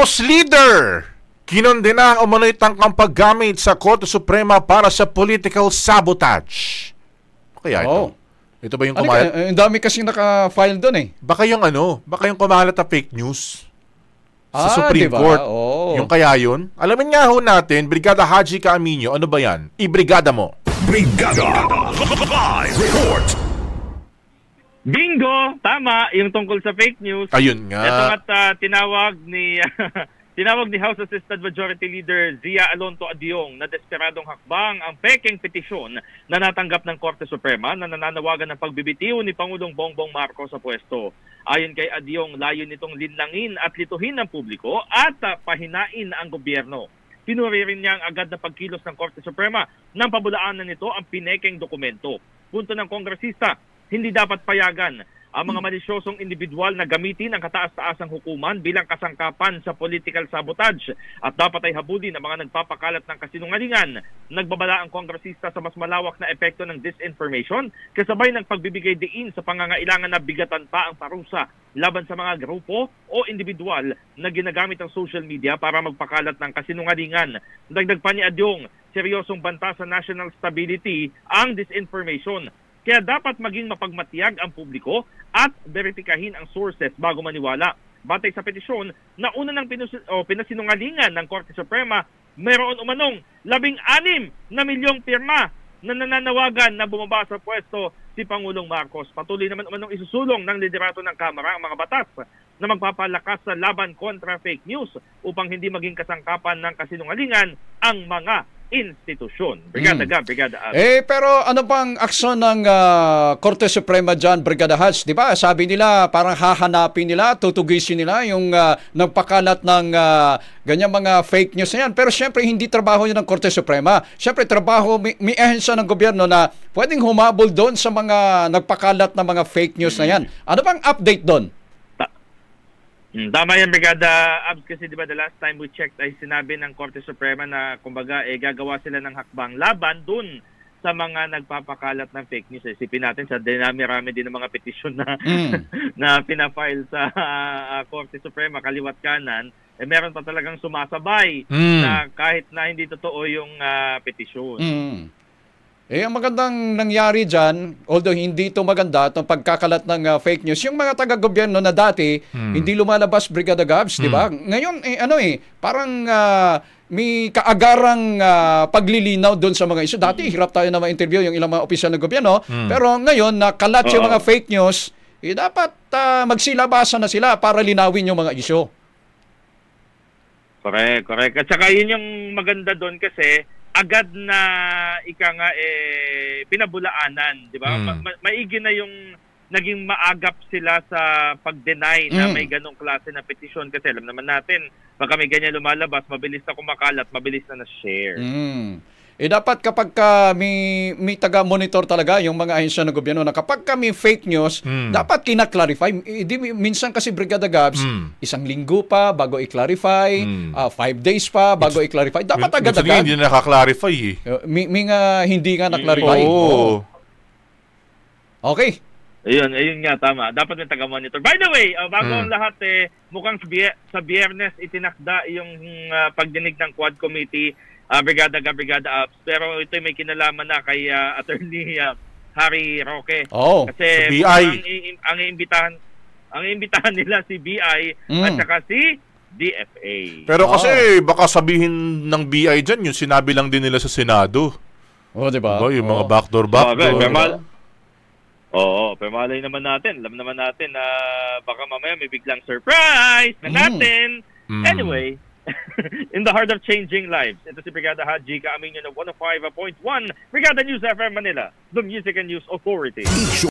House Leader kinondena ang umano'y tangkang paggamit sa Korte Suprema para sa political sabotage. Kaya ito? Ito ba yung kumalat? Ang dami kasing naka-file doon eh. Baka yung kumalat na fake news sa Supreme diba? Court. Yung kaya yun? Alamin nga ho natin, Brigada Haji Caaminio, ano ba yan? Ibrigada mo. Brigada Live Report. Bingo! Tama, yung tungkol sa fake news. Ayun nga. Ito at tinawag ni House Assistant Majority Leader Zia Alonto Adiong na desperadong hakbang ang peking petisyon na natanggap ng Korte Suprema na nananawagan ng pagbibitiw ni Pangulong Bongbong Marcos sa pwesto. Ayon kay Adiong, layo nitong linlangin at lituhin ng publiko at pahinain ang gobyerno. Pinuri rin niya ang agad na pagkilos ng Korte Suprema nang pabulaanan nito ang pinekeng dokumento. Punto ng kongresista, hindi dapat payagan ang mga malisyosong individual na gamitin ang kataas-taasang hukuman bilang kasangkapan sa political sabotage at dapat ay habulin ang mga nagpapakalat ng kasinungalingan. Nagbabala ang kongresista sa mas malawak na epekto ng disinformation kasabay ng pagbibigay diin sa pangangailangan na bigatan pa ang parusa laban sa mga grupo o individual na ginagamit ang social media para magpakalat ng kasinungalingan. Dagdag pa ni Adyong, seryosong banta sa national stability ang disinformation. Kaya dapat maging mapagmatiyag ang publiko at beripikahin ang sources bago maniwala. Batay sa petisyon na una ng pinasinungalingan ng Korte Suprema, mayroon umanong 16 na milyong pirma na nananawagan na bumaba sa pwesto si Pangulong Marcos. Patuloy naman umanong isusulong ng liderato ng Kamara ang mga batas na magpapalakas sa laban kontra fake news upang hindi maging kasangkapan ng kasinungalingan ang mga institusyon. Brigada Gab, Brigada Ab. Pero ano bang aksyon ng Korte Suprema dyan, Brigada Hats? Di ba? Sabi nila, parang hahanapin nila, tutugisin nila yung nagpakalat ng ganyan mga fake news na yan. Pero syempre, hindi trabaho yun ng Korte Suprema. Syempre, trabaho, may ahensya ng gobyerno na pwedeng humabol doon sa mga nagpakalat na mga fake news na yan. Ano bang update doon? Tama yan, Brigada Abs, kasi di ba the last time we checked ay sinabi ng Korte Suprema na kumbaga gagawa sila ng hakbang laban dun sa mga nagpapakalat ng fake news. Isipin natin sa dinami-rami din ng mga petisyon na na pinafile sa Korte Suprema, kaliwat kanan, meron pa talagang sumasabay na kahit na hindi totoo yung petisyon. Ang magandang nangyari dyan, although hindi ito maganda, itong pagkakalat ng fake news, yung mga taga-gobyerno na dati, hindi lumalabas, Brigada Gabs, di ba? Ngayon, parang may kaagarang paglilinaw doon sa mga iso. Dati, hirap tayo na ma-interview yung ilang mga opisyal ng gobyerno, pero ngayon, nakalat yung mga fake news, dapat magsilabasan na sila para linawin yung mga iso. Correct. At saka yun yung maganda doon kasi, agad na pinabulaanan, di ba? Maigi na yung naging maagap sila sa pag-deny na may ganong klase na petisyon kasi alam naman natin, pagka may ganyan lumalabas, mabilis na kumakalat, mabilis na na-share. Dapat kapag may taga-monitor talaga yung mga ahensya ng gobyerno na kapag may fake news, dapat kina-clarify. Minsan kasi, Brigada Gabs, 1 linggo pa bago i-clarify, 5 days pa bago i-clarify. Dapat agad-agad. Hindi na nakaklarify eh. Hindi nga na-clarify. Okay. Ayun nga, tama. Dapat may taga-monitor. By the way, bago ang lahat, mukhang sa Biyernes itinakda yung pagdinig ng Quad Committee, Brigada Abs. Pero ito may kinalaman na kay Attorney Harry Roque. Kasi BI. ang imbitahan nila si BI at saka si DFA. Pero kasi baka sabihin ng BI dyan, yung sinabi lang din nila sa Senado. Diba? Yung mga backdoor. Pero malay naman natin. Alam naman natin na baka mamaya may biglang surprise na natin. Anyway, in the heart of changing lives, ito si Brigada Haji Caaminio ng 105.1 Brigada News FM Manila, the Music and News Authority.